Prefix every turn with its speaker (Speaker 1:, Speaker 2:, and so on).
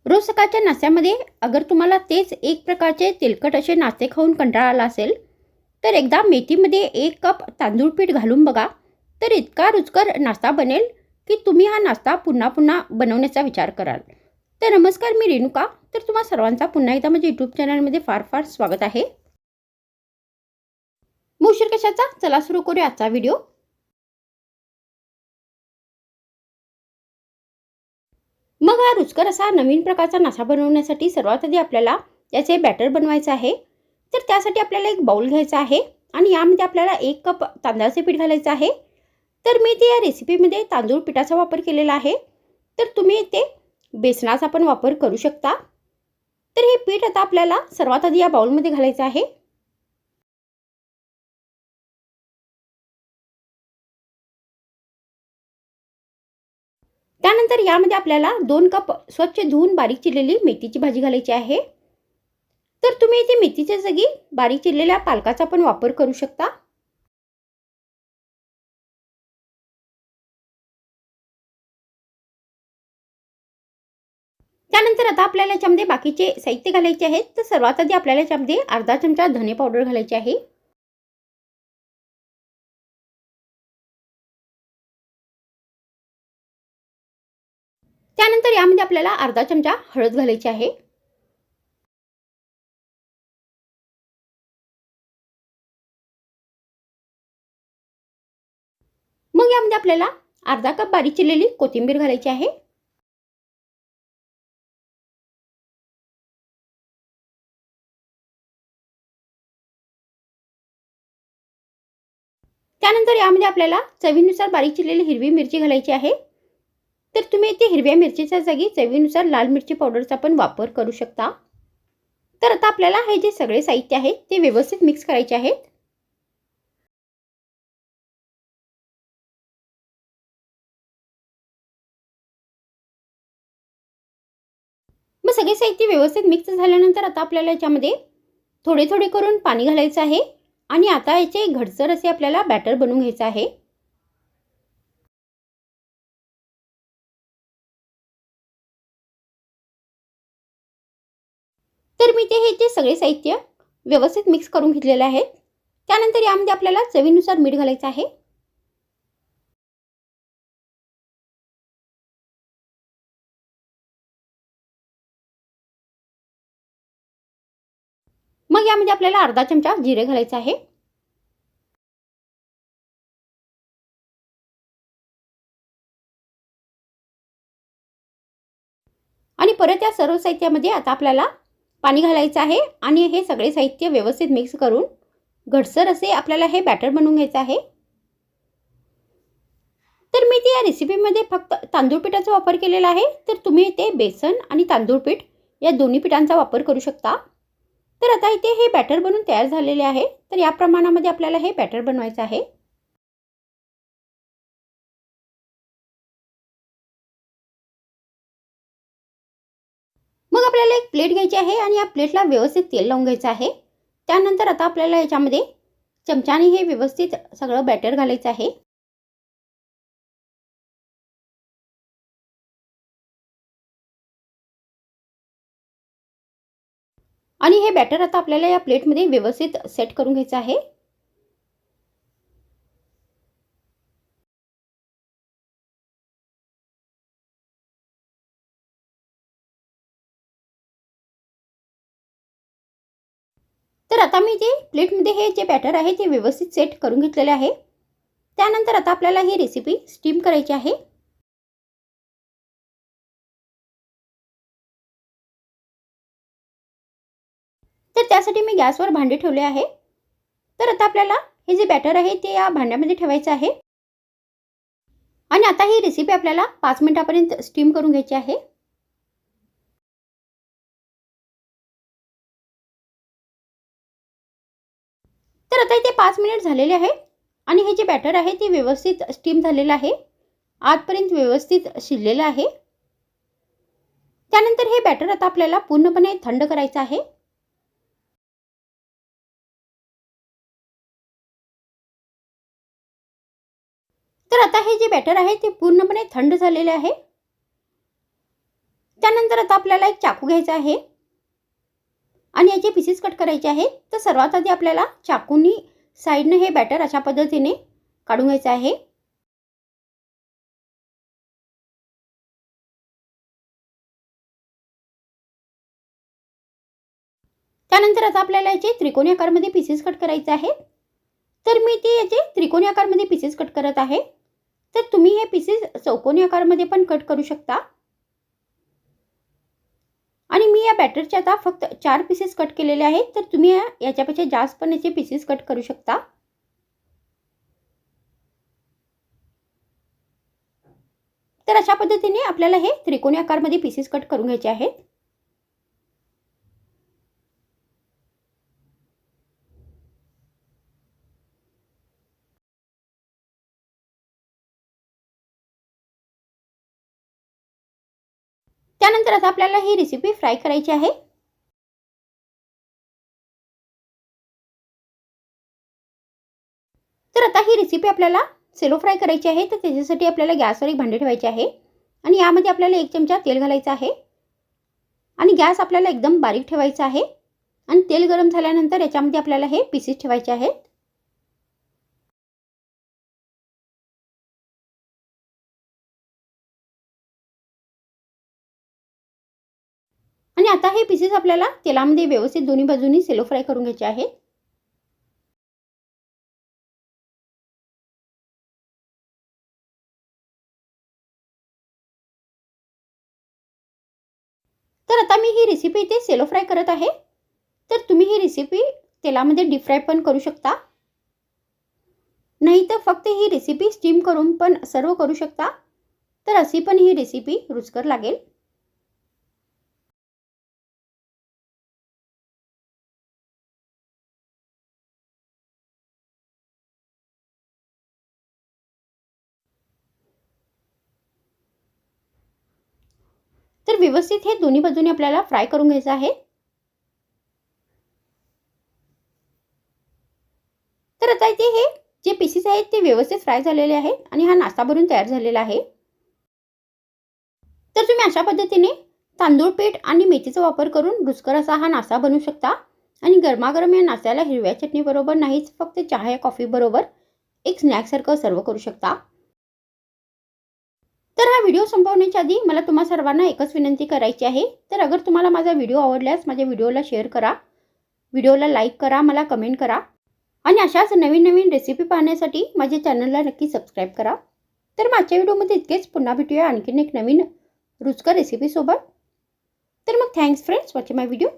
Speaker 1: रोज सकाळच्या नाश्त्यामध्ये अगर तुम्हाला तेच एक प्रकारचे तेलकट असे नाश्ते खाऊन कंटाळा आला असेल, तर एकदा मेथीमध्ये 1 कप तांदूळ पीठ घालून बघा. तर इतका रुचकर नाश्ता बनेल की तुम्ही हा नाश्ता पुन्हा पुन्हा बनवण्याचा विचार कराल. तर नमस्कार, मी रेणुका. तर तुम्हा सर्वांचा पुन्हा एकदा माझ्या यूट्यूब चॅनलमध्ये फार फार स्वागत आहे. मग उशीर कशाचा, चला सुरू करूया आजचा व्हिडिओ. मग हा रुचकर असा नवीन प्रकारचा नाश्ता बनवण्यासाठी सर्वात आधी आपल्याला याचे बॅटर बनवायचं आहे. तर त्यासाठी आपल्याला एक बाउल घ्यायचा आहे आणि यामध्ये आपल्याला 1 कप तांदळाचे पीठ घालायचं आहे. तर मी ते या रेसिपीमध्ये तांदूळ पिठाचा वापर केलेला आहे. तर तुम्ही ते बेसनाचा पण वापर करू शकता. तर हे पीठ आता आपल्याला सर्वात आधी या बाउलमध्ये घालायचं आहे. त्यानंतर यामध्ये आपल्याला 2 कप स्वच्छ धुवून बारीक चिरलेली मेथीची भाजी घालायची आहे. तर तुम्ही इथे मेथीच्या जागी बारीक चिरलेल्या पालकाचा पण वापर करू शकता. त्यानंतर आता आपल्याला याच्यामध्ये बाकीचे साहित्य घालायचे आहेत. तर सर्वात आधी आपल्याला याच्यामध्ये अर्धा चमचा धने पावडर घालायची आहे. त्यानंतर यामध्ये आपल्याला अर्धा चमचा हळद घालायची आहे. मग यामध्ये आपल्याला अर्धा कप बारीक चिरलेली कोथिंबीर घालायची आहे. त्यानंतर यामध्ये आपल्याला चवीनुसार बारीक चिरलेली हिरवी मिरची घालायची आहे. तर तुम्ही इथे हिरव्या मिरचीच्या जागी चवीनुसार लाल मिरची पावडरचा पण वापर करू शकता. तर आता आपल्याला हे जे सगळे साहित्य आहे ते व्यवस्थित मिक्स करायचे आहेत. मग सगळे साहित्य व्यवस्थित मिक्स झाल्यानंतर आता आपल्याला याच्यामध्ये थोडे थोडे करून पाणी घालायचं आहे आणि आता याचे घटसर असे आपल्याला बॅटर बनवून घ्यायचं आहे. तर मी हे जे सगळे साहित्य व्यवस्थित मिक्स करून घेतलेले आहे. त्यानंतर यामध्ये आपल्याला चवीनुसार मीठ घालायचं आहे. मग यामध्ये आपल्याला अर्धा चमचा जिरे घालायचं आहे. आणि परत या सर्व साहित्यामध्ये आता आपल्याला पाणी घालायचं आहे आणि हे सगळे साहित्य व्यवस्थित मिक्स करून घटसर असे आपल्याला हे बॅटर बनवून घ्यायचं आहे. तर मी या रेसिपीमध्ये फक्त तांदूळ पिठाचा वापर केलेला आहे. तर तुम्ही ते बेसन आणि तांदूळ पीठ या दोन्ही पिठांचा वापर करू शकता. तर आता इथे हे बॅटर बनवून तयार झालेले आहे. तर या प्रमाणामध्ये आपल्याला हे बॅटर बनवायचं आहे. मग आपल्याला एक प्लेट घ्यायची आहे आणि या प्लेटला व्यवस्थित तेल लावून घ्यायचं आहे. त्यानंतर आता आपल्याला याच्यामध्ये चमच्याने हे व्यवस्थित सगळं बॅटर घालायचं आहे. आणि हे बॅटर आता आपल्याला या प्लेटमध्ये व्यवस्थित सेट करून घ्यायचं आहे. तर आता मी ते प्लेटमध्ये हे जे बॅटर आहे ते व्यवस्थित सेट करून घेतलेले आहे. त्यानंतर आता आपल्याला ही रेसिपी स्टीम करायची आहे. तर त्यासाठी मी गॅसवर भांडे ठेवले आहे. तर आता आपल्याला हे जे बॅटर आहे ते या भांड्यामध्ये ठेवायचं आहे. आणि आता ही रेसिपी आपल्याला 5 मिनिटापर्यंत स्टीम करून घ्यायची आहे. तर आता इथे 5 मिनिट झालेले आहे आणि हे जे बॅटर आहे ते व्यवस्थित स्टीम झालेलं आहे. आतपर्यंत व्यवस्थित शिजलेलं आहे. त्यानंतर हे बॅटर आता आपल्याला पूर्णपणे थंड करायचं आहे. तर आता हे जे बॅटर आहे ते पूर्णपणे थंड झालेले आहे. त्यानंतर आता आपल्याला एक चाकू घ्यायचा आहे आणि याचे पीसेस कट करायचे आहेत. तर सर्वात आधी आपल्याला चाकूनी साईडने हे बॅटर अशा पद्धतीने काढून घ्यायचं आहे. त्यानंतर आता आपल्याला याचे त्रिकोणी आकारमध्ये पीसेस कट करायचे आहेत. तर मी ते याचे त्रिकोणी आकारमध्ये पीसेस कट करत आहे. तर तुम्ही हे पीसेस चौकोनी आकारमध्ये पण कट करू शकता. आणि मी या बॅटरचे आता फक्त 4 पीसेस कट केलेले आहेत. तर तुम्ही याच्यापेक्षा जास्त पण याचे पीसेस कट करू शकता. तर अशा पद्धतीने आपल्याला हे त्रिकोणी आकारमध्ये पीसेस कट करून घ्यायचे आहेत. त्यानंतर आता आपल्याला ही रेसिपी फ्राय करायची आहे. तर आता ही रेसिपी आपल्याला सेलो फ्राय करायची आहे. तर त्याच्यासाठी आपल्याला गॅसवर एक भांडे ठेवायचे आहे आणि यामध्ये आपल्याला 1 चमचा तेल घालायचं आहे आणि गॅस आपल्याला एकदम बारीक ठेवायचा आहे. आणि तेल गरम झाल्यानंतर याच्यामध्ये आपल्याला हे पीसेस ठेवायचे आहेत. आणि आता हे पीसेस आपल्याला तेलामध्ये व्यवस्थित दोन्ही बाजूंनी सेलो फ्राय करून घ्यायचे आहेत. तर आता मी ही रेसिपी इथे सेलो फ्राय करत आहे. तर तुम्ही ही रेसिपी तेलामध्ये डीप फ्राय पण करू शकता. नाही तर फक्त ही रेसिपी स्टीम करून पण सर्व करू शकता. तर अशी पण ही रेसिपी रुचकर लागेल. तर व्यवस्थित हे दोन्ही बाजूने आपल्याला फ्राय करून घ्यायचं आहे. तर आता इथे हे जे पीसेस आहेत ते व्यवस्थित फ्राय झालेले आहेत आणि हा नाश्ता बनवून तयार झालेला आहे. तर तुम्ही अशा पद्धतीने तांदूळ पीठ आणि मेथीचा वापर करून रुचकर असा हा नाश्ता बनवू शकता. आणि गरमागरम या नाश्त्याला हिरव्या चटणी बरोबर नाहीच फक्त चहा या कॉफी बरोबर एक स्नॅक्ससारखं सर्व करू शकता. तर हा व्हिडिओ संपवण्याच्या आधी मला तुम्हा सर्वांना एकच विनंती करायची आहे. तर अगर तुम्हाला माझा व्हिडिओ आवडल्यास माझ्या व्हिडिओला शेअर करा, व्हिडिओला लाईक करा, मला कमेंट करा आणि अशाच नवीन नवीन रेसिपी पाहण्यासाठी माझ्या चॅनलला नक्की सबस्क्राईब करा. तर मागच्या व्हिडिओमध्ये इतकेच. पुन्हा भेटूया आणखीन एक नवीन रुचकर रेसिपीसोबत. तर मग थँक्स फ्रेंड्स वॉचिंग माय व्हिडिओ.